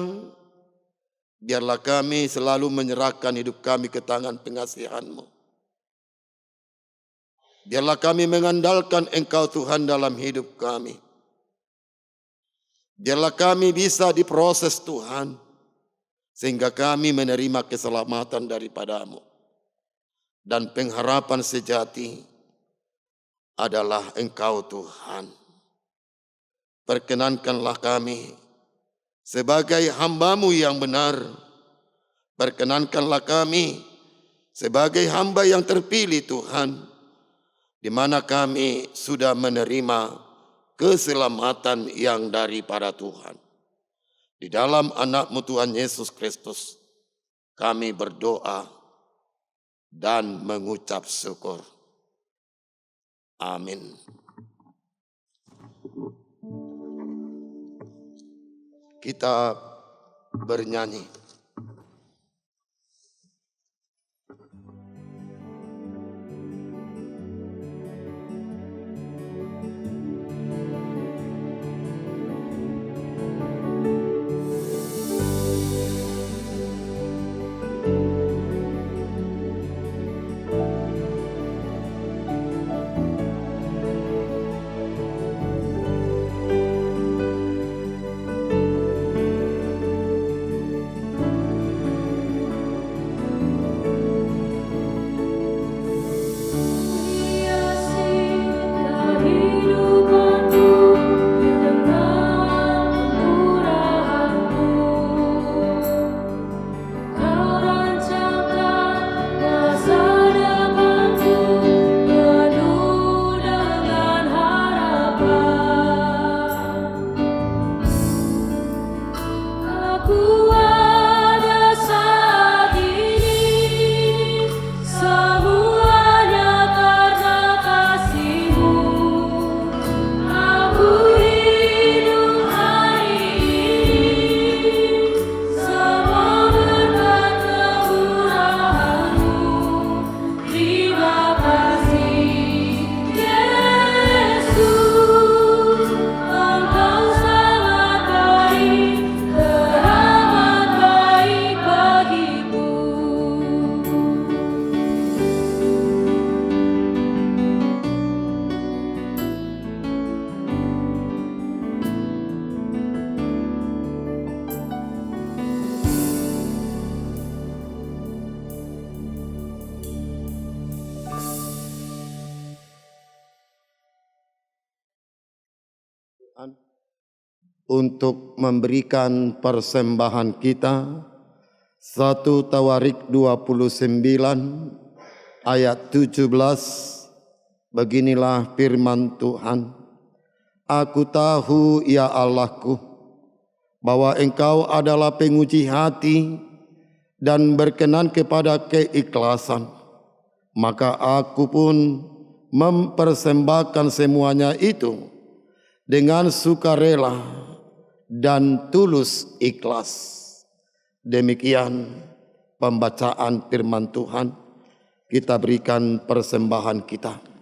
biarlah kami selalu menyerahkan hidup kami ke tangan pengasihan-Mu. Biarlah kami mengandalkan Engkau Tuhan dalam hidup kami. Biarlah kami bisa diproses Tuhan, sehingga kami menerima keselamatan daripada-Mu. Dan pengharapan sejati adalah Engkau Tuhan. Perkenankanlah kami sebagai hamba-Mu yang benar. Perkenankanlah kami sebagai hamba yang terpilih Tuhan, di mana kami sudah menerima keselamatan yang daripada Tuhan. Di dalam anak-Mu Tuhan Yesus Kristus, kami berdoa dan mengucap syukur. Amin. Kita bernyanyi. Untuk memberikan persembahan kita, 1 Tawarik 29 ayat 17, beginilah firman Tuhan. Aku tahu ya Allahku, bahwa Engkau adalah penguji hati dan berkenan kepada keikhlasan. Maka aku pun mempersembahkan semuanya itu dengan sukarela dan tulus ikhlas. Demikian pembacaan firman Tuhan. Kita berikan persembahan kita.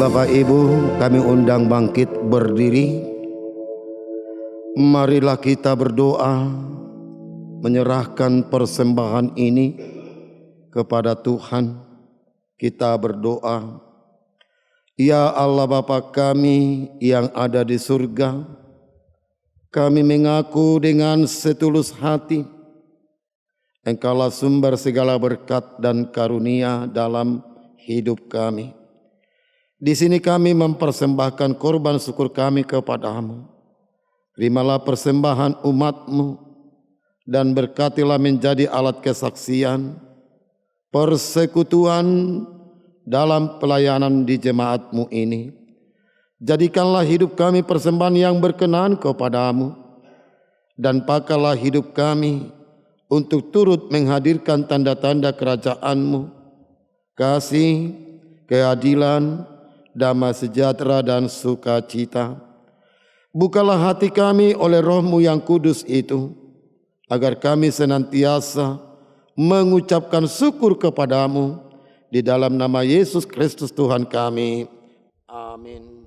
Bapak Ibu, kami undang bangkit berdiri. Marilah kita berdoa, menyerahkan persembahan ini kepada Tuhan. Kita berdoa, ya Allah Bapa kami yang ada di surga, kami mengaku dengan setulus hati, Engkaulah sumber segala berkat dan karunia dalam hidup kami. Di sini kami mempersembahkan korban syukur kami kepadamu. Terimalah persembahan umat-Mu dan berkatilah menjadi alat kesaksian, persekutuan dalam pelayanan di jemaat-Mu ini. Jadikanlah hidup kami persembahan yang berkenan kepadamu, dan pakailah hidup kami untuk turut menghadirkan tanda-tanda kerajaan-Mu, kasih, keadilan, damai sejahtera dan sukacita. Bukalah hati kami oleh Roh-Mu yang kudus itu, agar kami senantiasa mengucapkan syukur kepadamu di dalam nama Yesus Kristus Tuhan kami. Amin.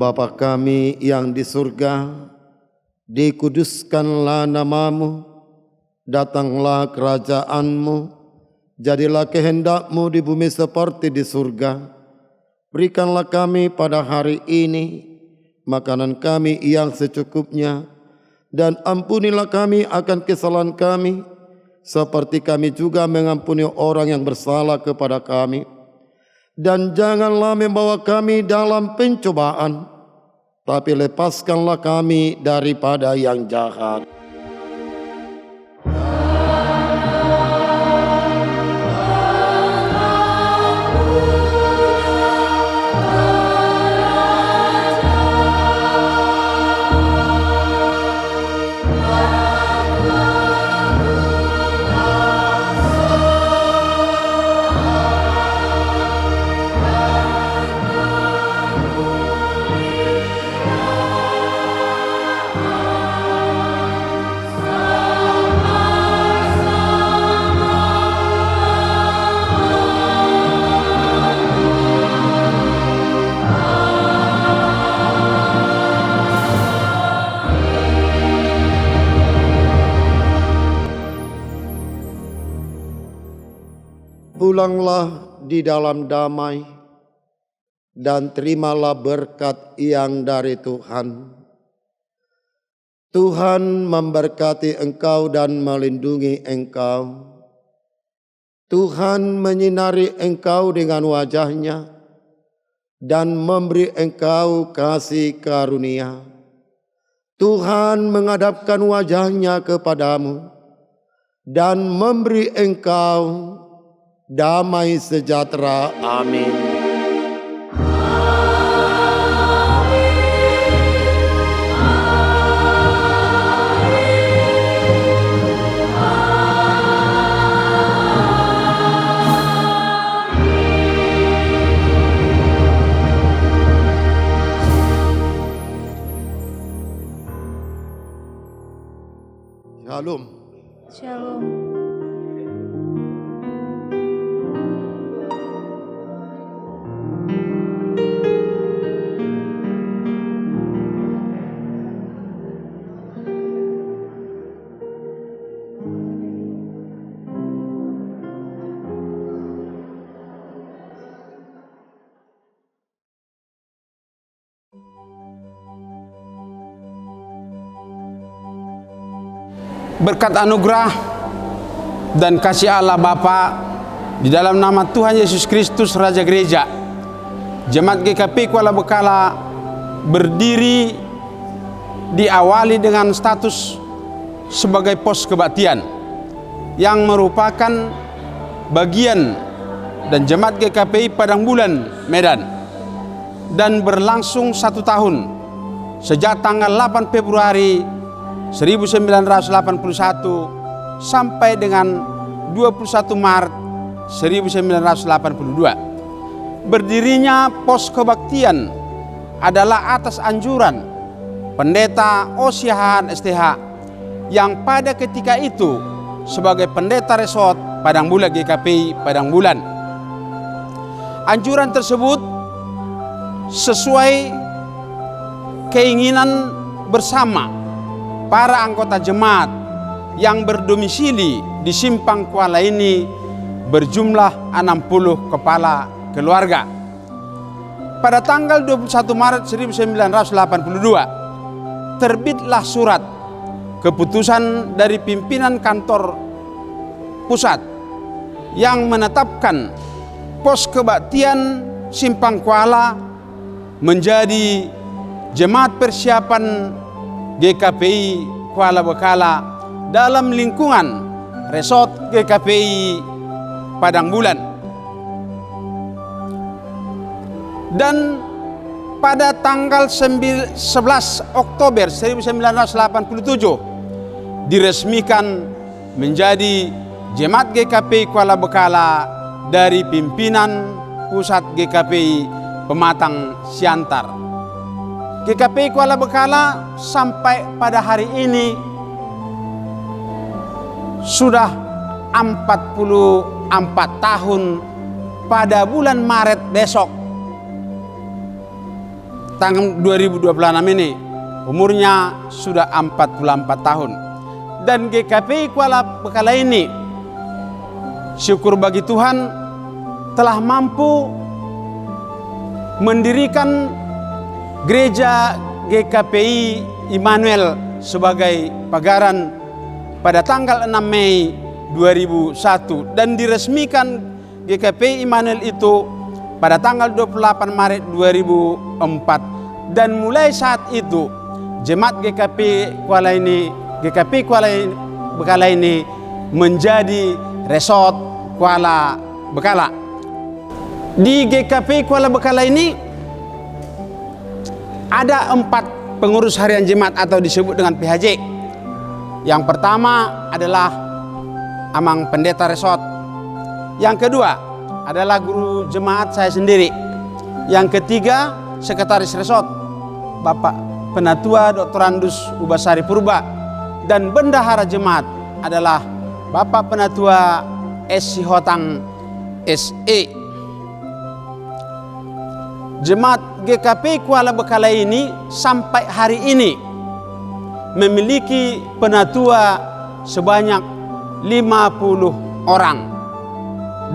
Bapa kami yang di surga, dikuduskanlah namamu, datanglah kerajaan-Mu, jadilah kehendak-Mu di bumi seperti di surga. Berikanlah kami pada hari ini makanan kami yang secukupnya, dan ampunilah kami akan kesalahan kami, seperti kami juga mengampuni orang yang bersalah kepada kami. Dan janganlah membawa kami dalam pencobaan, tapi lepaskanlah kami daripada yang jahat. Pulanglah di dalam damai dan terimalah berkat yang dari Tuhan. Tuhan memberkati engkau dan melindungi engkau. Tuhan menyinari engkau dengan wajah-Nya dan memberi engkau kasih karunia. Tuhan menghadapkan wajah-Nya kepadamu dan memberi engkau damai sejahtera. Amin. Shalom. Shalom. Berkat anugerah dan kasih Allah Bapa di dalam nama Tuhan Yesus Kristus Raja Gereja, Jemaat GKP Kuala Bekala berdiri diawali dengan status sebagai pos kebaktian yang merupakan bagian dan Jemaat GKP Padang Bulan Medan, dan berlangsung 1 tahun sejak tanggal 8 Februari 1981 sampai dengan 21 Maret 1982. Berdirinya pos kebaktian adalah atas anjuran Pendeta Osiahan STH yang pada ketika itu sebagai pendeta resort Padang Bulan GKP Padang Bulan. Anjuran tersebut sesuai keinginan bersama para anggota jemaat yang berdomisili di Simpang Kuala ini berjumlah 60 kepala keluarga. Pada tanggal 21 Maret 1982 terbitlah surat keputusan dari pimpinan kantor pusat yang menetapkan pos kebaktian Simpang Kuala menjadi jemaat persiapan GKPI Kuala Bekala dalam lingkungan resort GKPI Padang Bulan. Dan pada tanggal 11 Oktober 1987 diresmikan menjadi Jemaat GKPI Kuala Bekala dari pimpinan pusat GKPI Pematang Siantar. GKPI Kuala Bekala sampai pada hari ini sudah 44 tahun pada bulan Maret besok tanggal 2026 ini umurnya sudah 44 tahun. Dan GKPI Kuala Bekala ini syukur bagi Tuhan telah mampu mendirikan Gereja GKPI Immanuel sebagai pagaran pada tanggal 6 Mei 2001 dan diresmikan GKPI Immanuel itu pada tanggal 28 Maret 2004. Dan mulai saat itu Jemaat GKPI Kuala Bekala ini menjadi resort Kuala Bekala. Di GKPI Kuala Bekala ini ada 4 pengurus harian jemaat atau disebut dengan PHJ. Yang pertama adalah Amang Pendeta Resort. Yang kedua adalah guru jemaat saya sendiri. Yang ketiga Sekretaris Resort Bapak Penatua Dr. Andus Ubasari Purba. Dan bendahara jemaat adalah Bapak Penatua S. Sihotang SE. Jemaat GKPI Kuala Bekala ini sampai hari ini memiliki penatua sebanyak 50 orang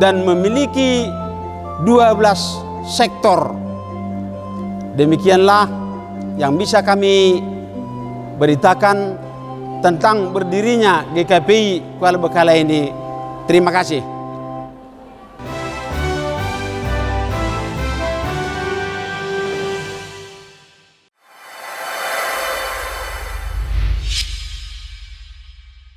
dan memiliki 12 sektor. Demikianlah yang bisa kami beritakan tentang berdirinya GKPI Kuala Bekala ini. Terima kasih.